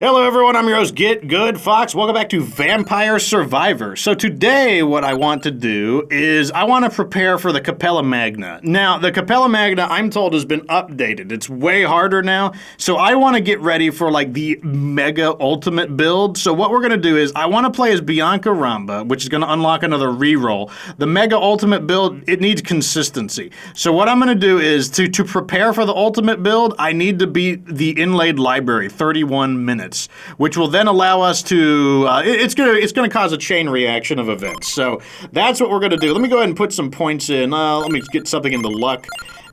Hello everyone, I'm your host, Get Good Fox. Welcome back to Vampire Survivor. So today what I want to do is I want to prepare for the Capella Magna. Now, the Capella Magna, I'm told, has been updated. It's way harder now, so I want to get ready for like the mega ultimate build. So what we're going to do is I want to play as Bianca Ramba, which is going to unlock another reroll. The mega ultimate build, it needs consistency. So what I'm going to do is to prepare for the ultimate build, I need to beat the Inlaid Library, 31 minutes. Which will then allow us to, it's gonna cause a chain reaction of events. So that's what we're gonna do. Let me go ahead and put some points in. Let me get something into luck.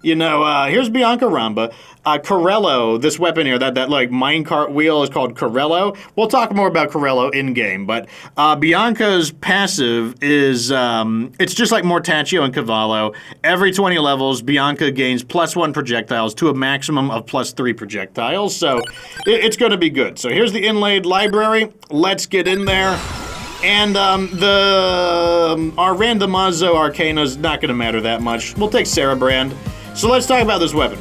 You know, here's Bianca Ramba. Carrello, this weapon here, that like minecart wheel is called Carrello. We'll talk more about Carrello in-game, but Bianca's passive is, it's just like Mortaccio and Cavallo. Every 20 levels, Bianca gains +1 projectiles to a maximum of +3 projectiles, so it's gonna be good. So here's the Inlaid Library. Let's get in there. And our randomizo arcana is not gonna matter that much. We'll take Cerebrand. So let's talk about this weapon.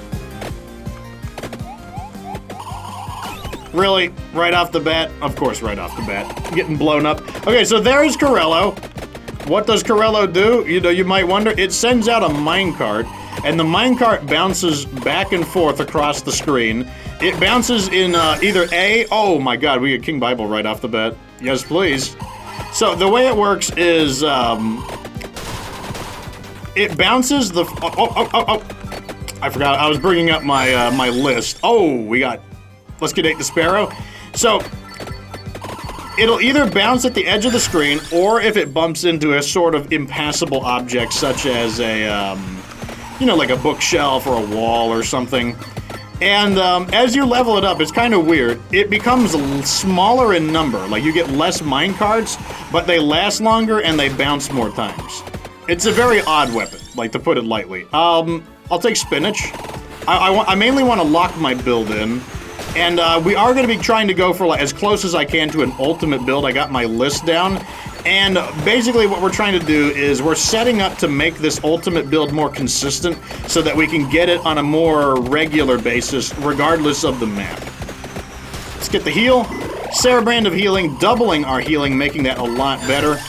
Really? Right off the bat? Of course, right off the bat. Getting blown up. Okay, so there's Carrello. What does Carrello do? You know, you might wonder. It sends out a minecart, and the minecart bounces back and forth across the screen. It bounces in either A... Oh my god, we get King Bible right off the bat. Yes, please. So the way it works is... it bounces the... Oh. I forgot. I was bringing up my my list. Oh, we got... Let's get Ate the Sparrow. So, it'll either bounce at the edge of the screen, or if it bumps into a sort of impassable object, such as a, you know, like a bookshelf or a wall or something. And as you level it up, it's kind of weird. It becomes smaller in number. Like, you get less minecarts, but they last longer and they bounce more times. It's a very odd weapon, like, to put it lightly. I'll take Spinach. I mainly want to lock my build in. And we are going to be trying to go for like as close as I can to an ultimate build. I got my list down. And basically what we're trying to do is we're setting up to make this ultimate build more consistent so that we can get it on a more regular basis regardless of the map. Let's get the heal. Cerebrand of healing, doubling our healing, making that a lot better.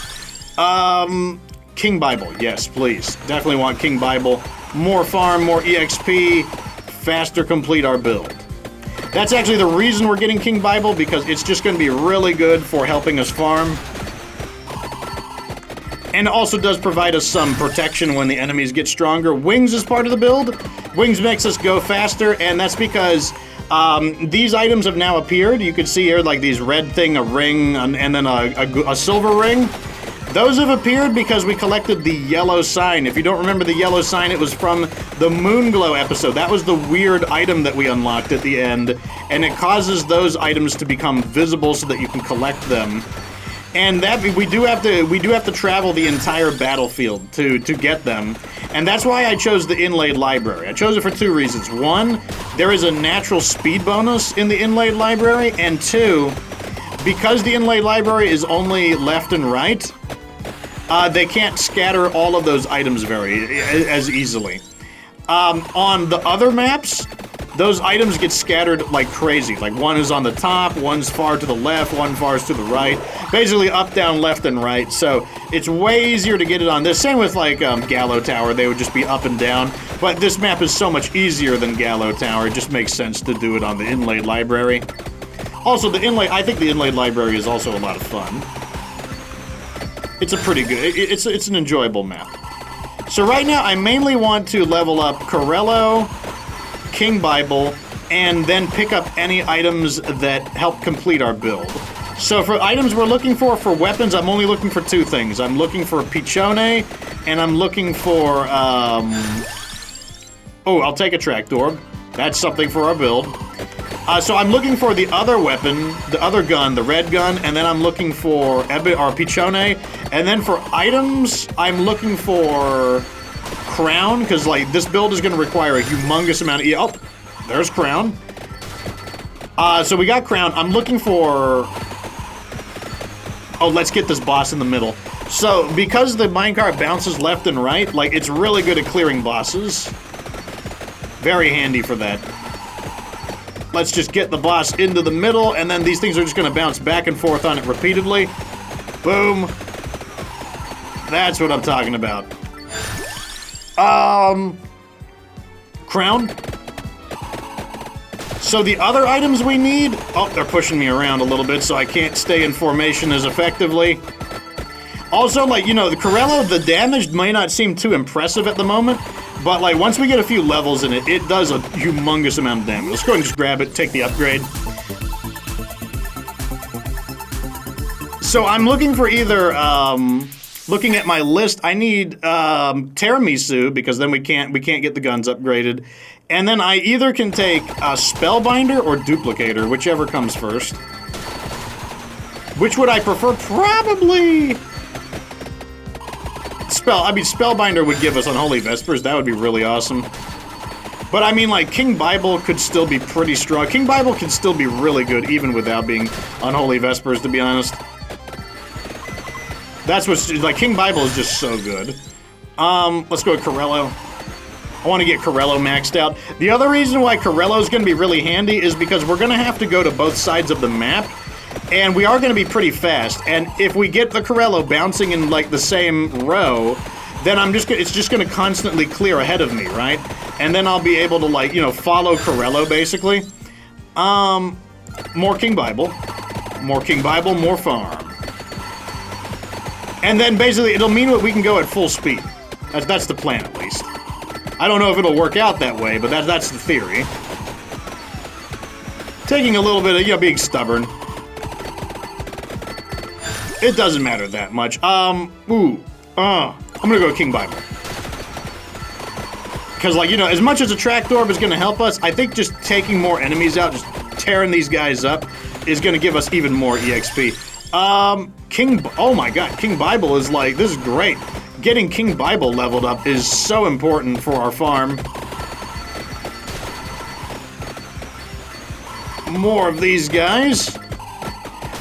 King Bible, yes, please. Definitely want King Bible. More farm, more EXP, faster complete our build. That's actually the reason we're getting King Bible, because it's just going to be really good for helping us farm. And it also does provide us some protection when the enemies get stronger. Wings is part of the build. Wings makes us go faster, and that's because these items have now appeared. You can see here like these red thing, a ring, and then a silver ring. Those have appeared because we collected the yellow sign. If you don't remember the yellow sign, it was from the Moonglow episode. That was the weird item that we unlocked at the end, and it causes those items to become visible so that you can collect them. And that we do have to travel the entire battlefield to get them. And that's why I chose the Inlaid Library. I chose it for two reasons. One, there is a natural speed bonus in the Inlaid Library, and two, because the Inlaid Library is only left and right, they can't scatter all of those items as easily. On the other maps, those items get scattered like crazy. Like one is on the top, one's far to the left, one far to the right. Basically up, down, left, and right. So it's way easier to get it on this. Same with like Gallow Tower, they would just be up and down. But this map is so much easier than Gallow Tower. It just makes sense to do it on the Inlaid Library. Also, I think the Inlaid Library is also a lot of fun. It's a pretty good, it's an enjoyable map. So right now, I mainly want to level up Carrello, King Bible, and then pick up any items that help complete our build. So for items we're looking for weapons, I'm only looking for two things. I'm looking for Pichone, and I'm looking for, oh, I'll take a Tractor. That's something for our build. So I'm looking for the other weapon, the other gun, the red gun, and then I'm looking for Pichone. And then for items, I'm looking for Crown, because like this build is going to require a humongous amount of... Oh, there's Crown. So we got Crown. I'm looking for... Oh, let's get this boss in the middle. So because the minecart bounces left and right, like it's really good at clearing bosses. Very handy for that. Let's just get the boss into the middle, and then these things are just going to bounce back and forth on it repeatedly. Boom. That's what I'm talking about. Crown. So the other items we need... Oh, they're pushing me around a little bit, so I can't stay in formation as effectively. Also, like, you know, the Carrello, the damage may not seem too impressive at the moment, but, like, once we get a few levels in it, it does a humongous amount of damage. Let's go ahead and just grab it, take the upgrade. So I'm looking for either, looking at my list, I need tiramisu, because then we can't get the guns upgraded. And then I either can take Spellbinder or Duplicator, whichever comes first. Which would I prefer? Probably... Spellbinder would give us Unholy Vespers. That would be really awesome. But I mean, like, King Bible could still be pretty strong. King Bible can still be really good, even without being Unholy Vespers, to be honest. That's what's... Like, King Bible is just so good. Let's go with Carrello. I want to get Carrello maxed out. The other reason why Carrello is going to be really handy is because we're going to have to go to both sides of the map. And we are going to be pretty fast, and if we get the Carrello bouncing in, like, the same row, then it's just going to constantly clear ahead of me, right? And then I'll be able to, like, you know, follow Carrello, basically. More King Bible. More King Bible, more farm. And then, basically, it'll mean that we can go at full speed. That's the plan, at least. I don't know if it'll work out that way, but that's the theory. Taking a little bit of, you know, being stubborn. It doesn't matter that much. I'm gonna go King Bible. Because, like, you know, as much as a Tracked Orb is gonna help us, I think just taking more enemies out, just tearing these guys up, is gonna give us even more EXP. Oh my god, King Bible is like, this is great. Getting King Bible leveled up is so important for our farm. More of these guys.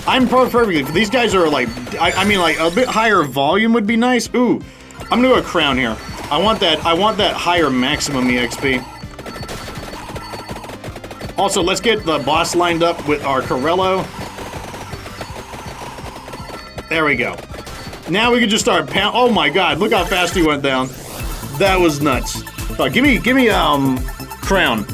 I'm perfectly. These guys are like, I mean, like, a bit higher volume would be nice. Ooh, I'm gonna go with Crown here. I want that higher maximum EXP. Also, let's get the boss lined up with our Carrello. There we go. Now we can just start pound. Oh my god, look how fast he went down. That was nuts. Oh, give me, Crown.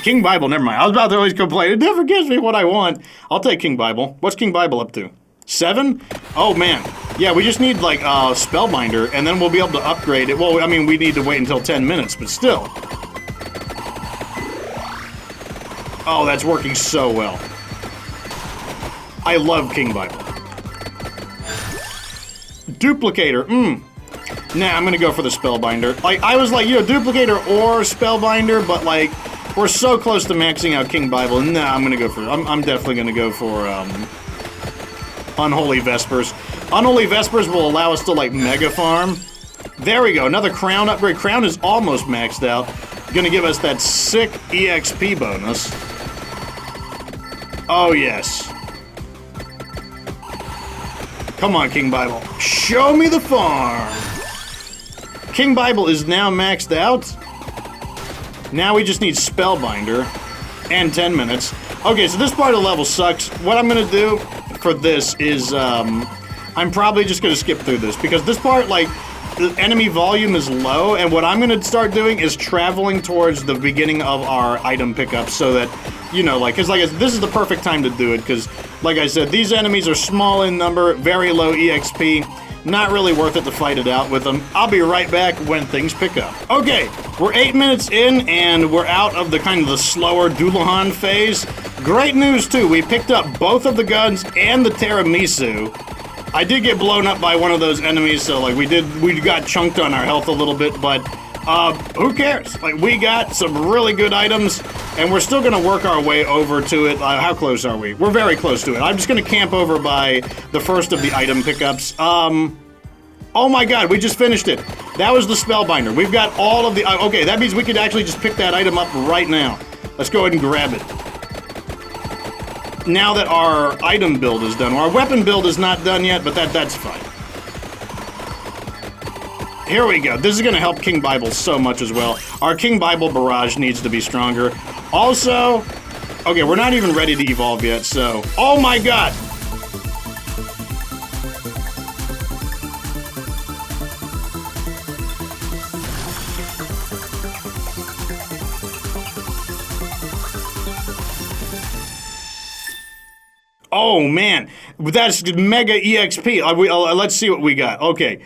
King Bible, never mind. I was about to always complain. It never gives me what I want. I'll take King Bible. What's King Bible up to? 7? Oh, man. Yeah, we just need, like, Spellbinder, and then we'll be able to upgrade it. Well, I mean, we need to wait until 10 minutes, but still. Oh, that's working so well. I love King Bible. Duplicator. Nah, I'm gonna go for the Spellbinder. Like, I was like, you know, Duplicator or Spellbinder, but, like, we're so close to maxing out King Bible. Nah, I'm definitely gonna go for, Unholy Vespers. Unholy Vespers will allow us to, like, mega farm. There we go, another Crown upgrade. Crown is almost maxed out. Gonna give us that sick EXP bonus. Oh, yes. Come on, King Bible. Show me the farm! King Bible is now maxed out. Now we just need Spellbinder and 10 minutes. Okay, so this part of the level sucks. What I'm gonna do for this is, I'm probably just gonna skip through this because this part, like, the enemy volume is low, and what I'm gonna start doing is traveling towards the beginning of our item pickups so that, you know, like, because, like, this is the perfect time to do it because, like I said, these enemies are small in number, very low EXP. Not really worth it to fight it out with them. I'll be right back when things pick up. Okay, we're 8 minutes in, and we're out of the kind of the slower Doulahan phase. Great news, too. We picked up both of the guns and the tiramisu. I did get blown up by one of those enemies, so, like, we got chunked on our health a little bit, but who cares? Like, we got some really good items, and we're still gonna work our way over to it. How close are we? We're very close to it. I'm just gonna camp over by the first of the item pickups. Oh my god, we just finished it. That was the Spellbinder. We've got all of the... okay, that means we could actually just pick that item up right now. Let's go ahead and grab it. Now that our item build is done. Our weapon build is not done yet, but that's fine. Here we go. This is going to help King Bible so much as well. Our King Bible barrage needs to be stronger. Also, okay, we're not even ready to evolve yet, so... Oh my god! Oh man, that's mega EXP. Let's see what we got. Okay,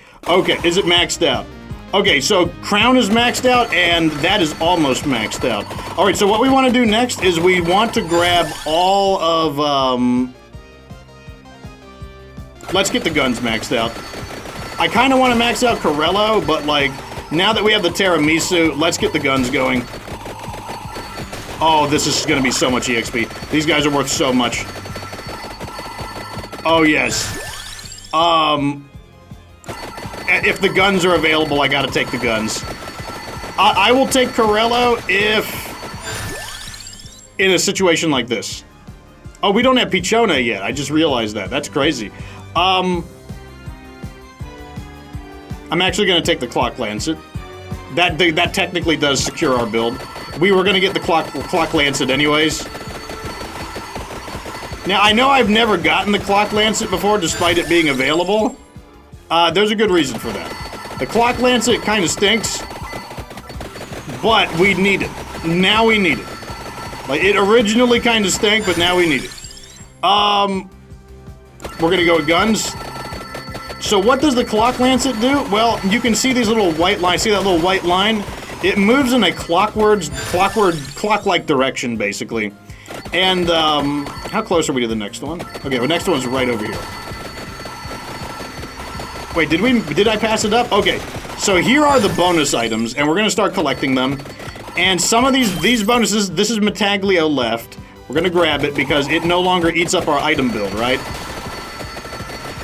is it maxed out? Okay, so Crown is maxed out, and that is almost maxed out. All right, so what we want to do next is we want to grab all of, let's get the guns maxed out. I kind of want to max out Carrello, but like, now that we have the Tiramisu, let's get the guns going. Oh, this is going to be so much EXP. These guys are worth so much. Oh, yes. If the guns are available, I gotta take the guns. I will take Carrello if... in a situation like this. Oh, we don't have Pichona yet. I just realized that. That's crazy. I'm actually gonna take the Clock Lancet. That technically does secure our build. We were gonna get the Clock Lancet anyways. Now, I know I've never gotten the Clock Lancet before, despite it being available. There's a good reason for that. The Clock Lancet kind of stinks, but we need it. Now we need it. Like, it originally kind of stank, but now we need it. We're gonna go with guns. So what does the Clock Lancet do? Well, you can see these little white lines. See that little white line? It moves in a clock-like direction, basically. And, how close are we to the next one? Okay, the next one's right over here. Wait, did I pass it up? Okay, so here are the bonus items, and we're gonna start collecting them. And some of these bonuses, this is Metaglio left. We're gonna grab it because it no longer eats up our item build, right?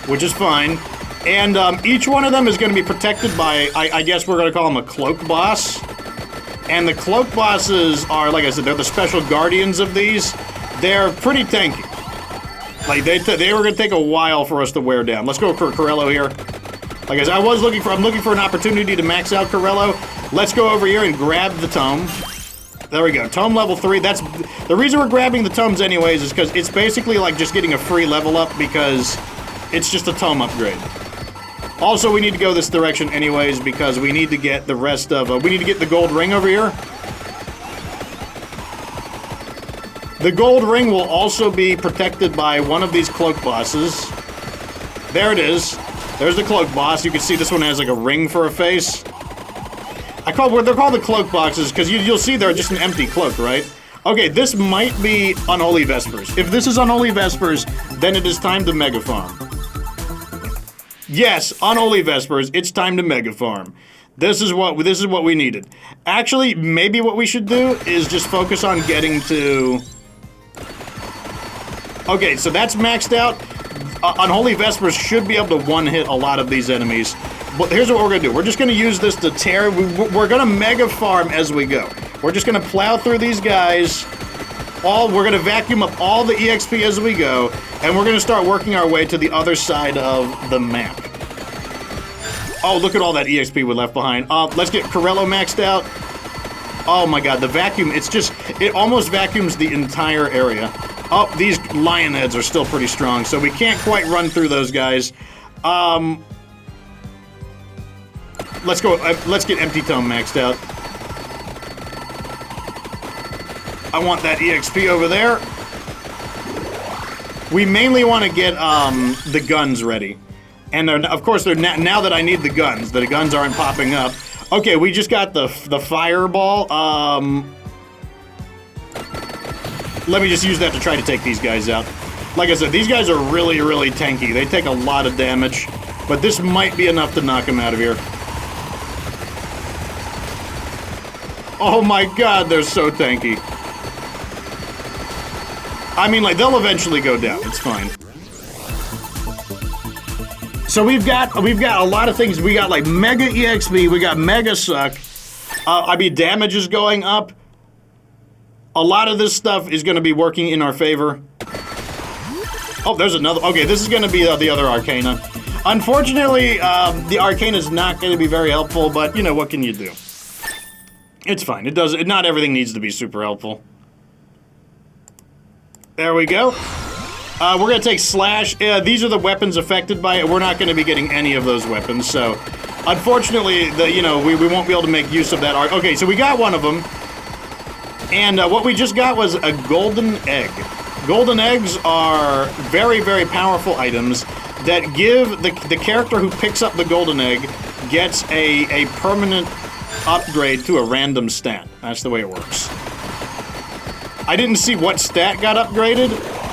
Which is fine. And, each one of them is gonna be protected by, I guess we're gonna call them a cloak boss. And the cloak bosses are, like I said, they're the special guardians of these. They're pretty tanky. Like, they were gonna take a while for us to wear down. Let's go for Carrello here. Like I said, I'm looking for an opportunity to max out Carrello. Let's go over here and grab the tome. There we go, tome level 3. That's, the reason we're grabbing the tomes anyways is because it's basically like just getting a free level up because it's just a tome upgrade. Also, we need to go this direction anyways because we need to get the rest of, we need to get the gold ring over here. The gold ring will also be protected by one of these cloak bosses. There it is. There's the cloak boss. You can see this one has like a ring for a face. They're called the cloak boxes because you'll see they're just an empty cloak, right? Okay, this might be Unholy Vespers. If this is Unholy Vespers, then it is time to Mega Farm. Yes, Unholy Vespers, it's time to Mega Farm. This is what we needed. Actually, maybe what we should do is just focus on getting to... Okay, so that's maxed out. Unholy Vespers should be able to one-hit a lot of these enemies. But here's what we're gonna do. We're just gonna use this to tear... We're gonna Mega Farm as we go. We're just gonna plow through these guys. We're gonna vacuum up all the EXP as we go, and we're gonna start working our way to the other side of the map. Oh, look at all that EXP we left behind. Let's get Carrello maxed out. Oh my god, the vacuum, it almost vacuums the entire area. Oh, these lion heads are still pretty strong, so we can't quite run through those guys. Let's get Empty Tome maxed out. I want that EXP over there. We mainly want to get the guns ready. And of course, now that I need the guns aren't popping up. Okay, we just got the fireball. Let me just use that to try to take these guys out. Like I said, these guys are really, really tanky. They take a lot of damage, but this might be enough to knock them out of here. Oh my god, they're so tanky. I mean, like, they'll eventually go down. It's fine. So we've got a lot of things. We got, like, Mega EXP. We got Mega Suck. I mean, damage is going up. A lot of this stuff is going to be working in our favor. Oh, there's another. Okay, this is going to be the other Arcana. Unfortunately, the arcane is not going to be very helpful, but, you know, what can you do? It's fine. Not everything needs to be super helpful. There we go. We're going to take Slash. These are the weapons affected by it. We're not going to be getting any of those weapons, so... Unfortunately, we won't be able to make use of that art. Okay, so we got one of them. And what we just got was a golden egg. Golden eggs are very, very powerful items that give the character who picks up the golden egg gets a permanent upgrade to a random stat. That's the way it works. I didn't see what stat got upgraded,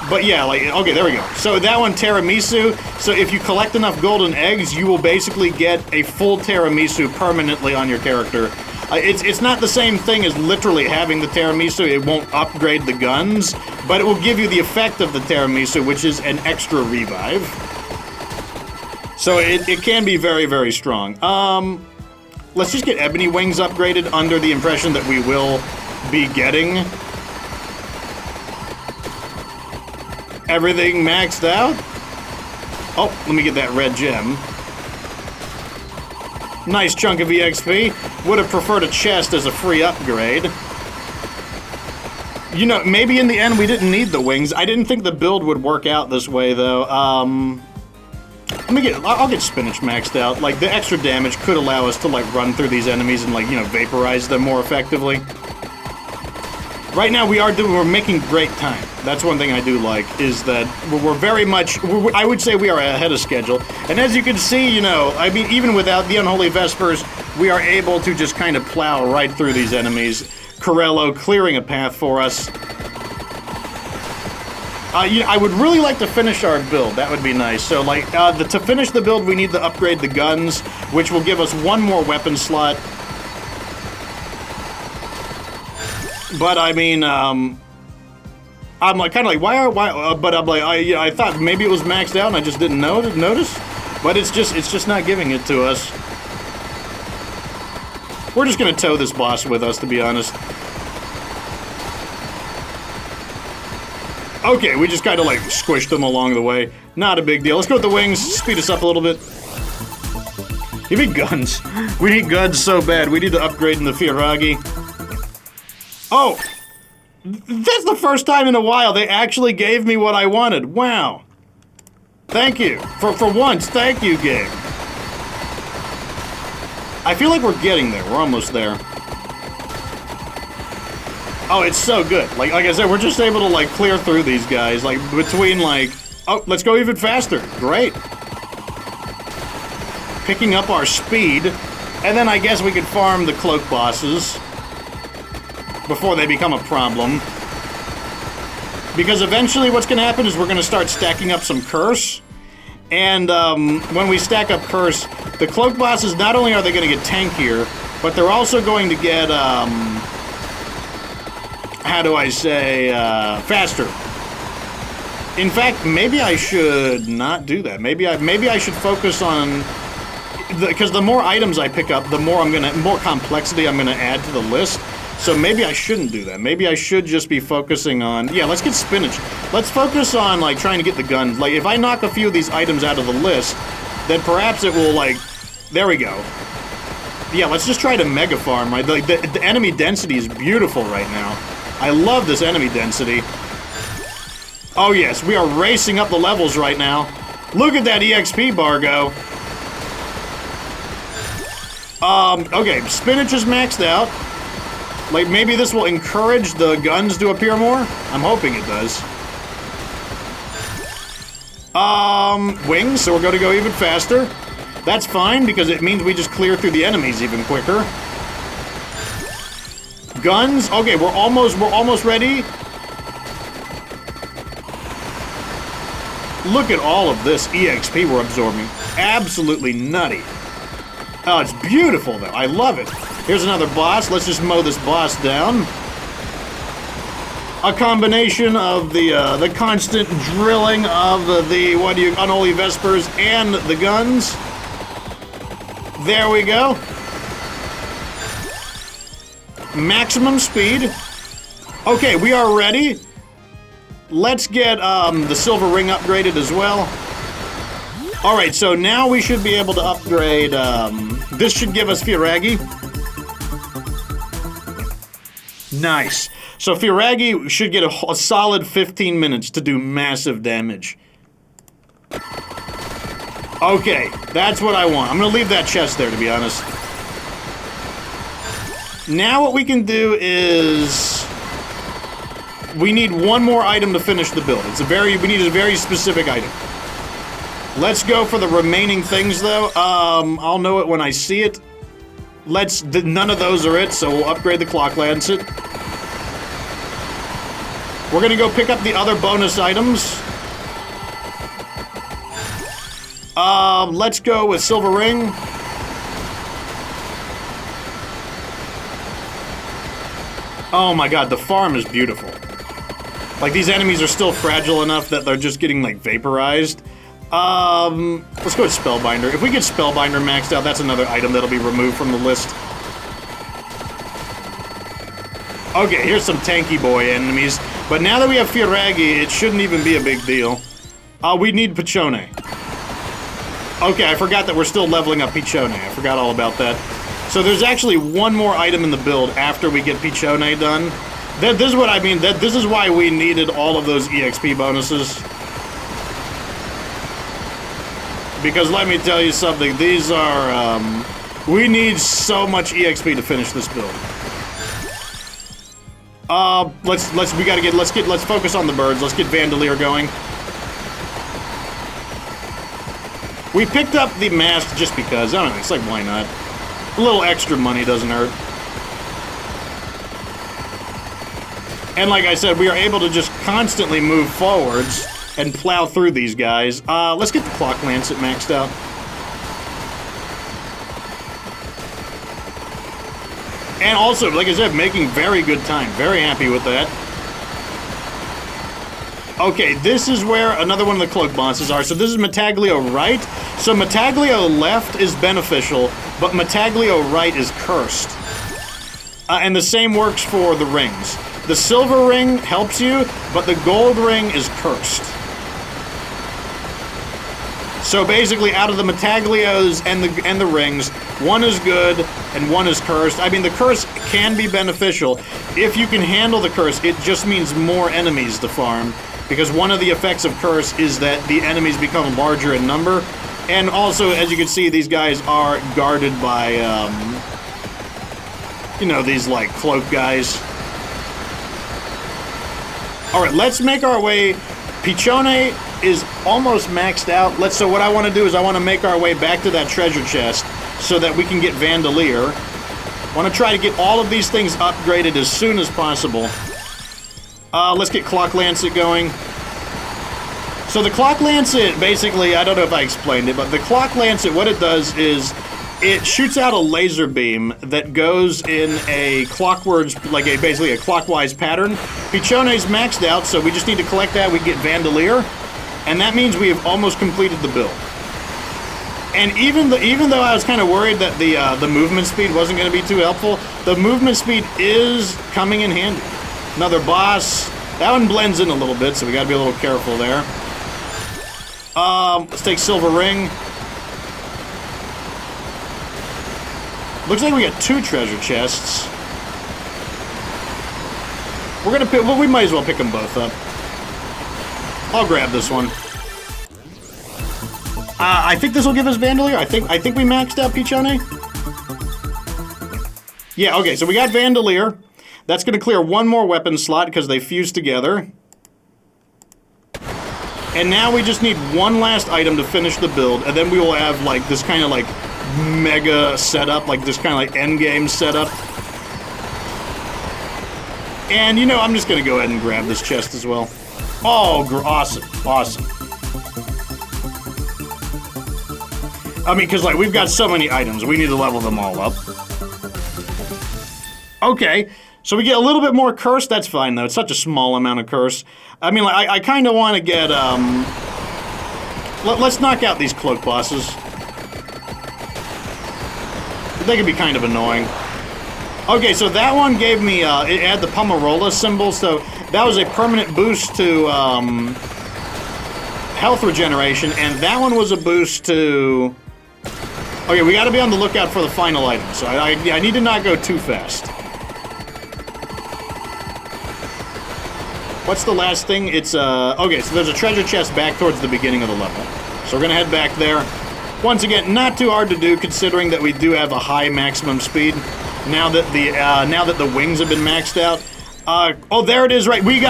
but yeah, like, okay, there we go. So that one, Tiramisu, so if you collect enough golden eggs, you will basically get a full Tiramisu permanently on your character. It's not the same thing as literally having the Tiramisu. It won't upgrade the guns, but it will give you the effect of the Tiramisu, which is an extra revive. So it can be very, very strong. Let's just get Ebony Wings upgraded under the impression that we will be getting everything maxed out. Oh, let me get that red gem. Nice chunk of EXP. Would have preferred a chest as a free upgrade. You know, maybe in the end we didn't need the wings. I didn't think the build would work out this way, though. I'll get Spinach maxed out. Like, the extra damage could allow us to, like, run through these enemies and, like, you know, vaporize them more effectively. Right now, we're making great time. That's one thing I do like, is that we're very much, I would say we are ahead of schedule. And as you can see, you know, I mean, even without the Unholy Vespers, we are able to just kind of plow right through these enemies. Carrello clearing a path for us. I would really like to finish our build. That would be nice. So, like, to finish the build, we need to upgrade the guns, which will give us one more weapon slot. But I mean, I'm like kind of like why? But I'm like I thought maybe it was maxed out and I just didn't notice. But it's just not giving it to us. We're just gonna tow this boss with us, to be honest. Okay, we just kind of like squished them along the way. Not a big deal. Let's go with the wings. Speed us up a little bit. Give me guns. We need guns so bad. We need to upgrade in the Firagi. Oh, that's the first time in a while they actually gave me what I wanted. Wow. Thank you. For once, thank you, game. I feel like we're getting there. We're almost there. Oh, it's so good. Like I said, we're just able to, like, clear through these guys. Like, between, like... Oh, let's go even faster. Great. Picking up our speed. And then I guess we could farm the cloak bosses before they become a problem. Because eventually what's going to happen is we're going to start stacking up some curse. And when we stack up curse, the cloak bosses, not only are they going to get tankier, but they're also going to get, how do I say, faster. In fact, maybe I should not do that. Maybe I should focus on... Because the more items I pick up, the more more complexity I'm gonna add to the list. So maybe I shouldn't do that. Maybe I should just be focusing on... Yeah, let's get Spinach. Let's focus on, like, trying to get the guns. Like, if I knock a few of these items out of the list, then perhaps it will, like... There we go. Yeah, let's just try to mega farm, right? The enemy density is beautiful right now. I love this enemy density. Oh, yes, we are racing up the levels right now. Look at that EXP bar go. Okay, Spinach is maxed out. Like, maybe this will encourage the guns to appear more? I'm hoping it does. Wings, so we're gonna go even faster. That's fine, because it means we just clear through the enemies even quicker. Guns, okay, we're almost ready. Look at all of this EXP we're absorbing. Absolutely nutty. Oh, it's beautiful, though. I love it. Here's another boss. Let's just mow this boss down. A combination of the constant drilling of the Unholy Vespers and the guns. There we go. Maximum speed. Okay, we are ready. Let's get the silver ring upgraded as well. Alright, so now we should be able to upgrade, this should give us Firagi. Nice. So Firagi should get a solid 15 minutes to do massive damage. Okay, that's what I want. I'm gonna leave that chest there, to be honest. Now what we can do is... we need one more item to finish the build. We need a very specific item. Let's go for the remaining things, though. I'll know it when I see it. None of those are it, so we'll upgrade the clock lancet. We're gonna go pick up the other bonus items. Let's go with Silver Ring. Oh my god, the farm is beautiful. Like, these enemies are still fragile enough that they're just getting, like, vaporized. Let's go with Spellbinder. If we get Spellbinder maxed out, that's another item that'll be removed from the list. Okay, here's some tanky boy enemies. But now that we have Firagi, it shouldn't even be a big deal. We need Pichone. Okay, I forgot that we're still leveling up Pichone. I forgot all about that. So there's actually one more item in the build after we get Pichone done. This is what I mean. This is why we needed all of those EXP bonuses. Because let me tell you something. These are, we need so much EXP to finish this build. Let's focus on the birds. Let's get Vandalier going. We picked up the mask just because. I don't know, it's like, why not? A little extra money doesn't hurt. And like I said, we are able to just constantly move forwards and plow through these guys. Let's get the Clock Lancet maxed out. And also, like I said, making very good time. Very happy with that. Okay, this is where another one of the cloak bosses are. So this is Metaglio right. So Metaglio left is beneficial, but Metaglio right is cursed. And the same works for the rings. The silver ring helps you, but the gold ring is cursed. So basically, out of the Metaglios and the rings, one is good and one is cursed. I mean, the curse can be beneficial. If you can handle the curse, it just means more enemies to farm. Because one of the effects of curse is that the enemies become larger in number. And also, as you can see, these guys are guarded by, you know, these, like, cloak guys. Alright, let's make our way. Pichone is almost maxed out. So what I want to do is I want to make our way back to that treasure chest so that we can get Vandalier. I want to try to get all of these things upgraded as soon as possible. Let's get Clock Lancet going. So the Clock Lancet, basically, I don't know if I explained it, but the Clock Lancet, what it does is it shoots out a laser beam that goes in a clockwards, like basically a clockwise pattern. Pichone's maxed out, so we just need to collect that. We get Vandalier, and that means we have almost completed the build. And even though I was kind of worried that the movement speed wasn't going to be too helpful, the movement speed is coming in handy. Another boss. That one blends in a little bit, so we got to be a little careful there. Let's take Silver Ring. Looks like we got 2 treasure chests. We're gonna pick. Well, we might as well pick them both up. I'll grab this one. I think this will give us Vandalier. I think we maxed out Pichone. Yeah. Okay. So we got Vandalier. That's gonna clear one more weapon slot because they fuse together. And now we just need one last item to finish the build, and then we will have like this kind of like mega setup, like this kind of like end game setup. And you know, I'm just gonna go ahead and grab this chest as well. Oh, awesome, awesome. I mean, because like we've got so many items, we need to level them all up. Okay. So we get a little bit more curse. That's fine, though. It's such a small amount of curse. I mean, like, I kind of want to get, let's knock out these cloak bosses. They can be kind of annoying. Okay, so that one gave me, it had the Pomarola symbol, so that was a permanent boost to, health regeneration, and that one was a boost to... Okay, we gotta be on the lookout for the final item, so I need to not go too fast. What's the last thing? It's, okay, so there's a treasure chest back towards the beginning of the level. So we're gonna head back there. Once again, not too hard to do considering that we do have a high maximum speed. Now that the wings have been maxed out. Oh, there it is, right. We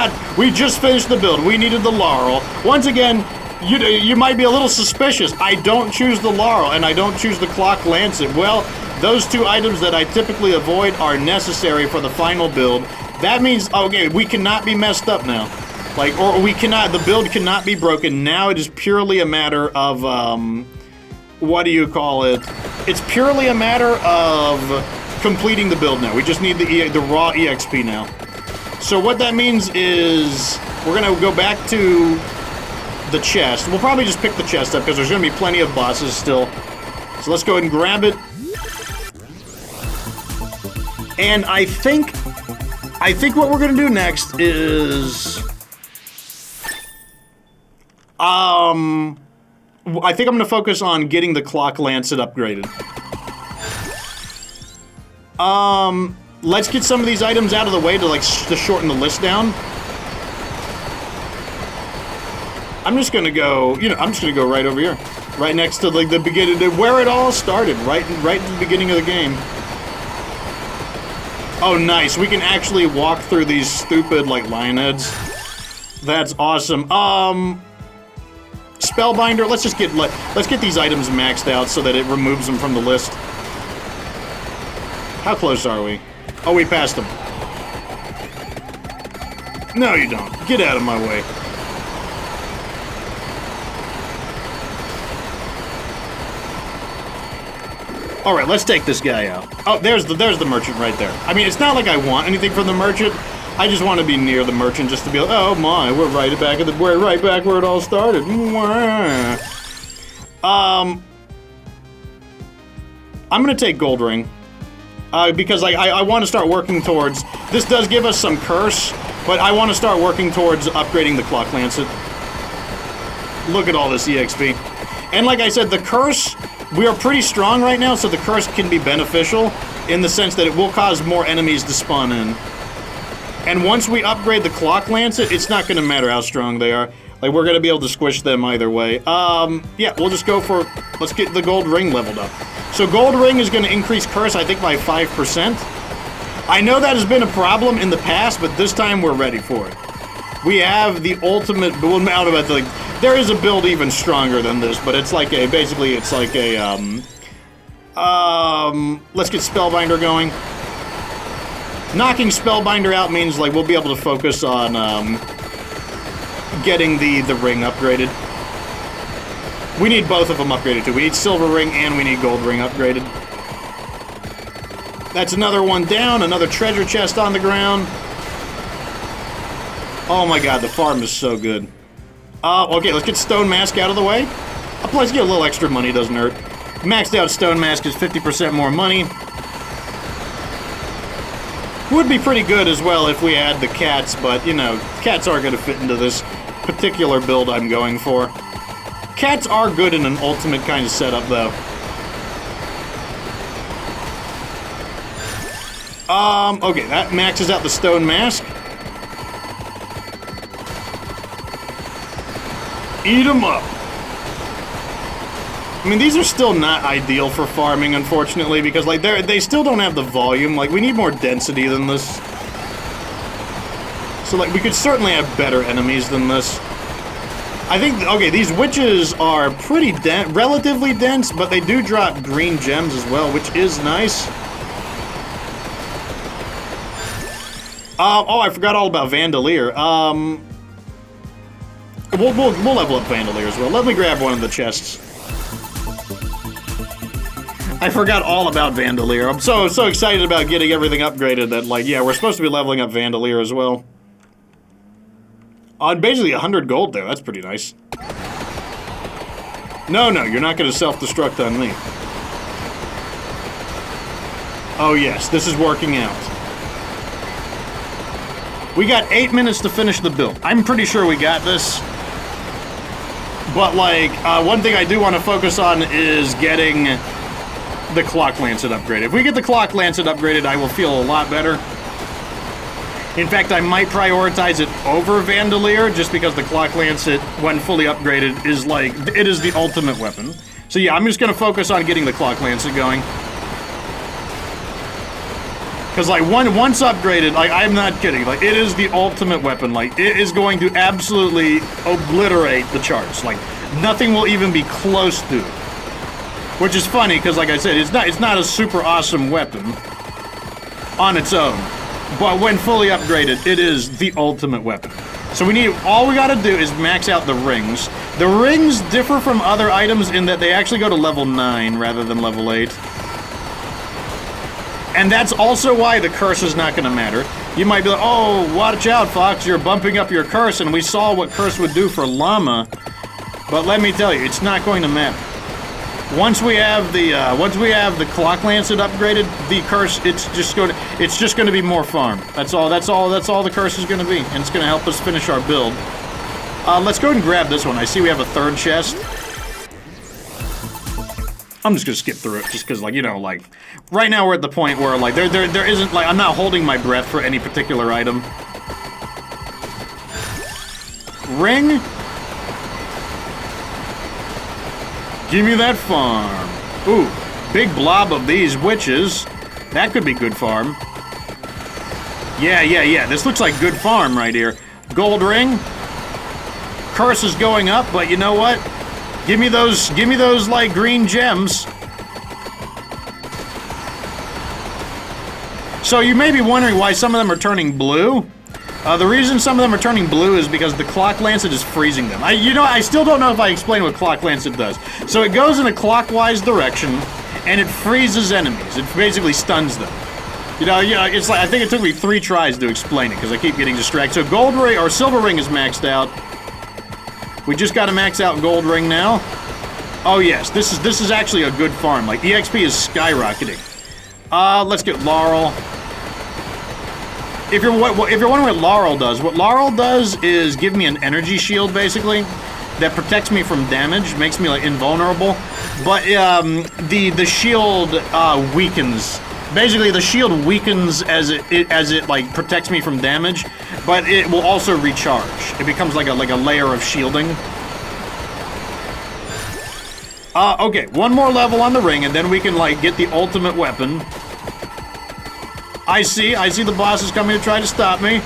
just finished the build. We needed the laurel. Once again, you might be a little suspicious. I don't choose the laurel and I don't choose the clock lancet. Well, those two items that I typically avoid are necessary for the final build. That means, okay, we cannot be messed up now. Like, or we cannot, the build cannot be broken. Now it is purely a matter of, what do you call it? It's purely a matter of completing the build now. We just need the raw EXP now. So what that means is we're gonna go back to the chest. We'll probably just pick the chest up because there's gonna be plenty of bosses still. So let's go ahead and grab it. And I think what we're gonna do next is, I think I'm gonna focus on getting the clock lancet upgraded. Let's get some of these items out of the way to shorten the list down. I'm just gonna go, I'm just gonna go right over here, right next to the beginning, where it all started, right at the beginning of the game. Oh, nice. We can actually walk through these stupid, lion heads. That's awesome. Spellbinder, let's get these items maxed out so that it removes them from the list. How close are we? Oh, we passed them. No, you don't. Get out of my way. All right, let's take this guy out. Oh, there's the merchant right there. I mean, it's not like I want anything from the merchant. I just want to be near the merchant just to be like, oh my, we're right back where it all started. I'm gonna take gold ring. Because I want to start working towards, this does give us some curse, but I want to start working towards upgrading the clock lancet. Look at all this EXP. And like I said, the curse, we are pretty strong right now, so the curse can be beneficial in the sense that it will cause more enemies to spawn in. And once we upgrade the clock lancet, it's not going to matter how strong they are. Like, we're going to be able to squish them either way. Yeah, we'll just go for, let's get the gold ring leveled up. So gold ring is going to increase curse, I think, by 5%. I know that has been a problem in the past, but this time we're ready for it. We have the ultimate build. There is a build even stronger than this, but it's like basically it's like a, let's get Spellbinder going. Knocking Spellbinder out means, we'll be able to focus on, getting the ring upgraded. We need both of them upgraded too. We need silver ring and we need gold ring upgraded. That's another one down, another treasure chest on the ground. Oh my god, the farm is so good. Okay, let's get Stone Mask out of the way. Plus, get a little extra money, doesn't hurt. Maxed out Stone Mask is 50% more money. Would be pretty good as well if we had the cats, but, cats aren't going to fit into this particular build I'm going for. Cats are good in an ultimate kind of setup, though. Okay, that maxes out the Stone Mask. Eat 'em up. I mean, these are still not ideal for farming, unfortunately, because, they still don't have the volume. We need more density than this. So, we could certainly have better enemies than this. I think, okay, these witches are pretty relatively dense, but they do drop green gems as well, which is nice. Oh, I forgot all about Vandalier. We'll level up Vandalier as well. Let me grab one of the chests. I forgot all about Vandalier. I'm so excited about getting everything upgraded that, yeah, we're supposed to be leveling up Vandalier as well. Basically 100 gold there. That's pretty nice. No, you're not going to self-destruct on me. Oh, yes, this is working out. We got 8 minutes to finish the build. I'm pretty sure we got this. But, like, one thing I do want to focus on is getting the Clock Lancet upgraded. If we get the Clock Lancet upgraded, I will feel a lot better. In fact, I might prioritize it over Vandalier, just because the Clock Lancet, when fully upgraded, is, like, it is the ultimate weapon. So yeah, I'm just gonna focus on getting the Clock Lancet going. Because, like, once upgraded, like, I'm not kidding, like, it is the ultimate weapon. Like, it is going to absolutely obliterate the charts. Like, nothing will even be close to it. Which is funny, because, like I said, it's not a super awesome weapon on its own. But when fully upgraded, it is the ultimate weapon. So all we gotta do is max out the rings. The rings differ from other items in that they actually go to level 9 rather than level 8. And that's also why the curse is not going to matter. You might be like, oh, watch out, Fox, you're bumping up your curse, and we saw what curse would do for Llama. But let me tell you, it's not going to matter. Once we have the Clock Lancet upgraded, the curse, it's just going to be more farm. That's all the curse is going to be, and it's going to help us finish our build. Let's go ahead and grab this one. I see we have a third chest. I'm just gonna skip through it, just because, like, you know, like, right now we're at the point where, like, there isn't, like, I'm not holding my breath for any particular item. Ring? Give me that farm. Ooh, big blob of these witches. That could be good farm. Yeah, this looks like good farm right here. Gold ring. Curse is going up, but you know what? Give me those, like, green gems. So you may be wondering why some of them are turning blue. The reason some of them are turning blue is because the Clock Lancet is freezing them. I still don't know if I explain what Clock Lancet does. So it goes in a clockwise direction, and it freezes enemies. It basically stuns them. It's like, I think it took me 3 tries to explain it, because I keep getting distracted. So gold ring, or silver ring is maxed out. We just got to max out gold ring now. Oh yes, this is actually a good farm. Like, EXP is skyrocketing. Let's get Laurel. If you're wondering what Laurel does is give me an energy shield, basically, that protects me from damage, makes me, like, invulnerable. But the shield weakens. Basically, the shield weakens as it like protects me from damage, but it will also recharge. It becomes like a layer of shielding. Okay, one more level on the ring, and then we can, like, get the ultimate weapon. I see the boss is coming to try to stop me.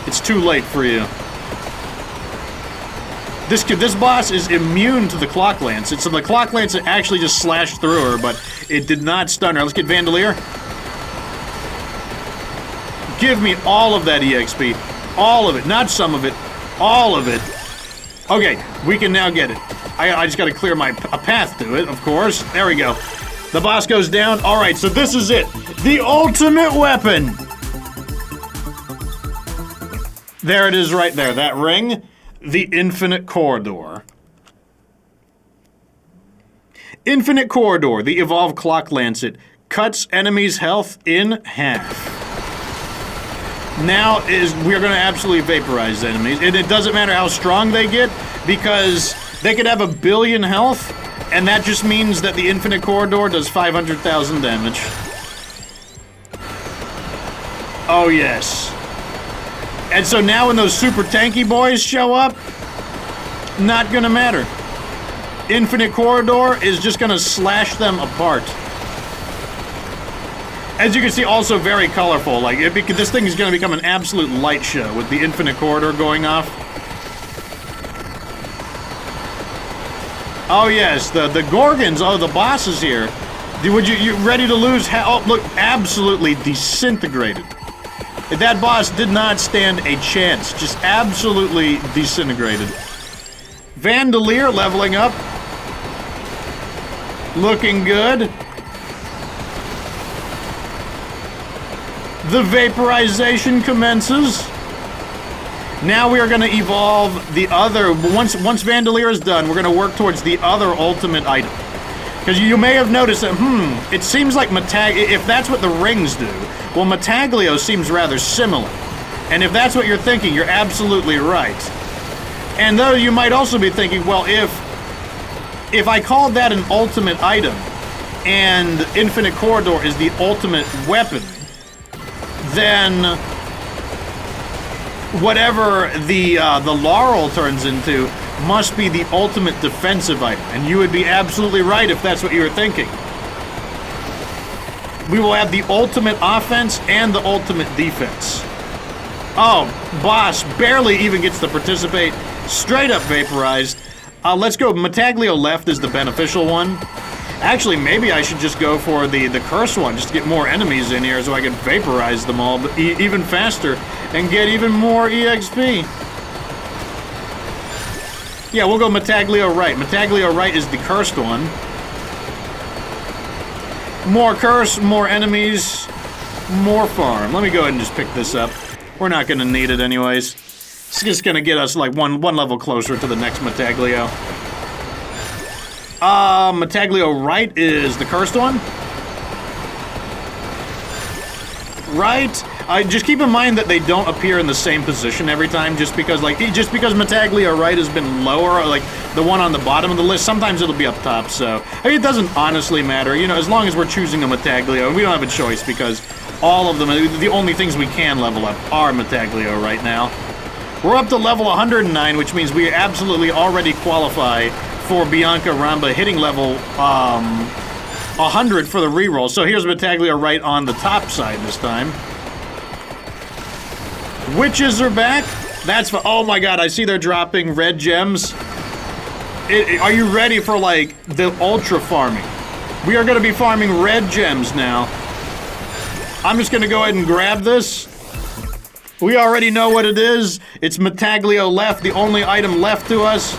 It's too late for you. This boss is immune to the Clock Lancet, so the Clock Lancet actually just slashed through her, but it did not stun her. Let's get Vandalier. Give me all of that EXP. All of it. Not some of it. All of it. Okay, we can now get it. I just gotta clear a path to it, of course. There we go. The boss goes down. Alright, so this is it. The ultimate weapon! There it is right there. That ring. The Infinite Corridor. Infinite Corridor, the evolved Clock Lancet, cuts enemies' health in half. Now we're going to absolutely vaporize enemies, and it doesn't matter how strong they get, because they could have 1 billion health, and that just means that the Infinite Corridor does 500,000 damage. Oh yes. And so now when those super tanky boys show up, not gonna matter. Infinite Corridor is just gonna slash them apart. As you can see, also very colorful. Like, this thing is gonna become an absolute light show with the Infinite Corridor going off. Oh yes, the Gorgons, the boss is here. You ready to lose? Oh, look, absolutely disintegrated. That boss did not stand a chance. Just absolutely disintegrated. Vandalier leveling up. Looking good. The vaporization commences. Now we are going to evolve the other... Once Vandalier is done, we're going to work towards the other ultimate item. Because you may have noticed that, it seems like if that's what the rings do, well, Mataglio seems rather similar. And if that's what you're thinking, you're absolutely right. And though you might also be thinking, well, if I called that an ultimate item, and Infinite Corridor is the ultimate weapon, then whatever the Laurel turns into must be the ultimate defensive item. And you would be absolutely right if that's what you were thinking. We will have the ultimate offense and the ultimate defense. Oh, boss barely even gets to participate. Straight up vaporized. Let's go. Mataglio left is the beneficial one. Actually, maybe I should just go for the curse one, just to get more enemies in here so I can vaporize them all but even faster and get even more EXP. Yeah, we'll go Mataglio right. Mataglio right is the cursed one. More curse, more enemies, more farm. Let me go ahead and just pick this up. We're not going to need it anyways. It's just going to get us like one level closer to the next Mataglio. Mataglio right is the cursed one. Right? Just keep in mind that they don't appear in the same position every time, just because Mataglio right has been lower, like the one on the bottom of the list. Sometimes it'll be up top, so I mean, it doesn't honestly matter. You know, as long as we're choosing a Mataglio, we don't have a choice because all of them, the only things we can level up are Mataglio right now. We're up to level 109, which means we absolutely already qualify for Bianca Ramba hitting level 100 for the reroll. So here's Mataglio right on the top side this time. Witches are back. That's for, oh my god, I see they're dropping red gems. Are you ready for like the ultra farming? We are going to be farming red gems now. I'm just going to go ahead and grab this. We already know what it is. It's Mataglio left, the only item left to us.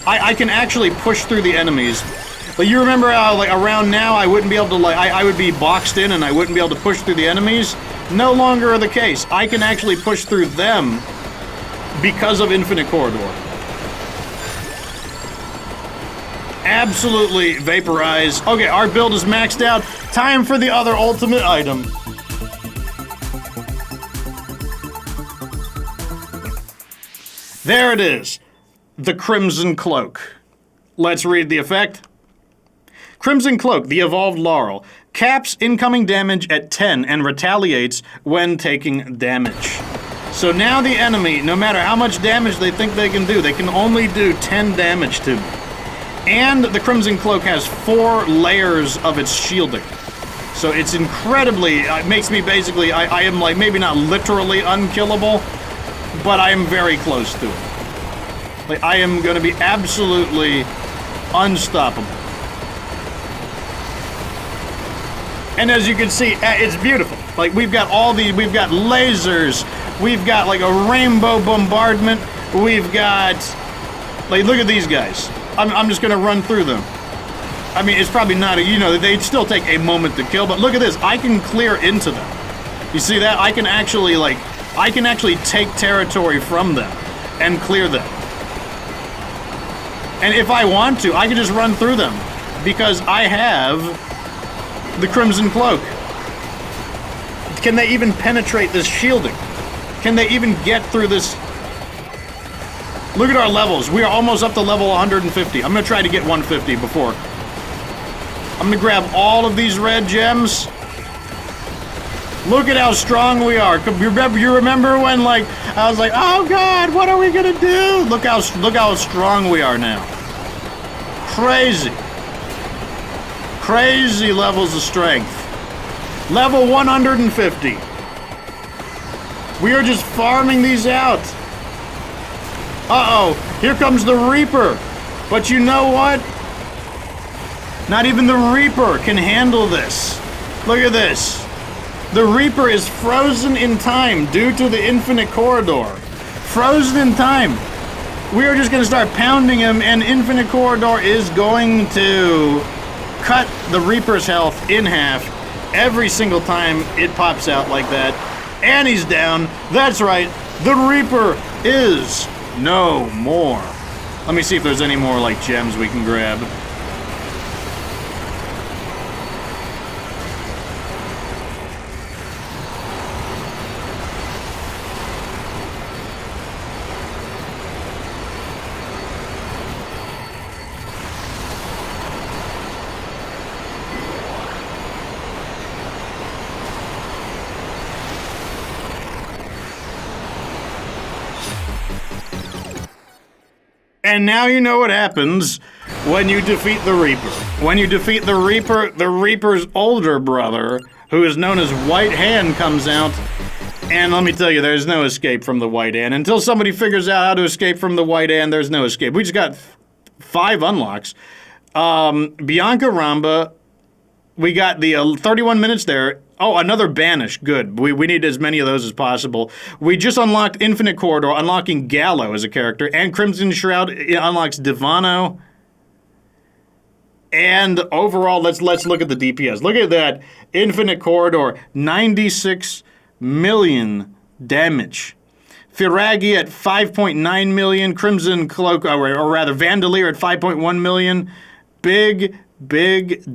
I can actually push through the enemies. But you remember how, like, around now, I wouldn't be able to, like, I would be boxed in and I wouldn't be able to push through the enemies? No longer the case. I can actually push through them because of Infinite Corridor. Absolutely vaporize. Okay, our build is maxed out. Time for the other ultimate item. There it is. The Crimson Cloak. Let's read the effect. Crimson Cloak, the evolved Laurel, caps incoming damage at 10 and retaliates when taking damage. So now the enemy, no matter how much damage they think they can do, they can only do 10 damage to me. And the Crimson Cloak has 4 layers of its shielding. So it's incredibly, it makes me basically, I am like maybe not literally unkillable, but I am very close to it. Like, I am going to be absolutely unstoppable. And as you can see, it's beautiful. Like, we've got we've got lasers, we've got like a rainbow bombardment, we've got, like, look at these guys. I'm just going to run through them. I mean, it's probably not, you know, they'd still take a moment to kill, but look at this. I can clear into them. You see that? I can actually take territory from them and clear them. And if I want to, I can just run through them because I have the Crimson Cloak. Can they even penetrate this shielding? Can they even get through this? Look at our levels. We are almost up to level 150. I'm going to try to get 150 before. I'm going to grab all of these red gems. Look at how strong we are. You remember when, like, I was like, oh god, what are we going to do? Look how strong we are now. Crazy. Crazy levels of strength. Level 150. We are just farming these out. Uh-oh, here comes the Reaper. But you know what? Not even the Reaper can handle this. Look at this. The Reaper is frozen in time due to the Infinite Corridor. Frozen in time. We are just going to start pounding him, and Infinite Corridor is going to cut the Reaper's health in half every single time it pops out like that. And he's down. That's right. The Reaper is no more. Let me see if there's any more, like, gems we can grab. And now you know what happens when you defeat the Reaper. When you defeat the Reaper's older brother, who is known as White Hand, comes out. And let me tell you, there's no escape from the White Hand. Until somebody figures out how to escape from the White Hand, there's no escape. We just got 5 unlocks. Bianca Ramba, we got the 31 minutes there. Oh, another Banish. Good. We need as many of those as possible. We just unlocked Infinite Corridor, unlocking Gallo as a character, and Crimson Shroud unlocks Divano. And overall, let's look at the DPS. Look at that. Infinite Corridor, 96 million damage. Firagi at 5.9 million. Crimson Cloak, or rather Vandalier at 5.1 million. Big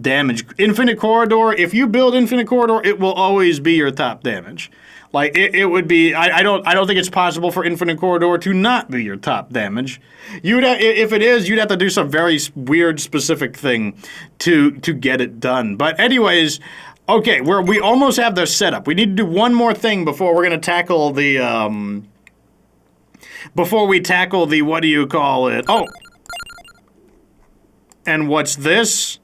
damage. Infinite Corridor, if you build Infinite Corridor, it will always be your top damage. Like, it would be, I don't think it's possible for Infinite Corridor to not be your top damage. If it is, you'd have to do some very weird specific thing to get it done. But anyways, okay, we almost have the setup. We need to do one more thing before we're going to tackle the, what do you call it? Oh! And what's this?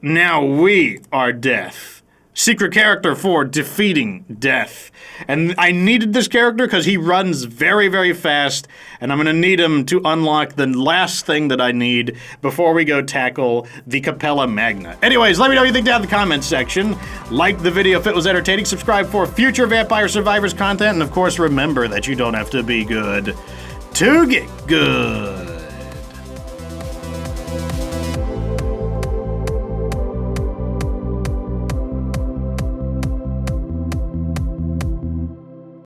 Now we are Death. Secret character for defeating Death. And I needed this character because he runs very, very fast, and I'm going to need him to unlock the last thing that I need before we go tackle the Capella Magna. Anyways, let me know what you think down in the comments section. Like the video if it was entertaining, subscribe for future Vampire Survivors content, and of course remember that you don't have to be good to get good.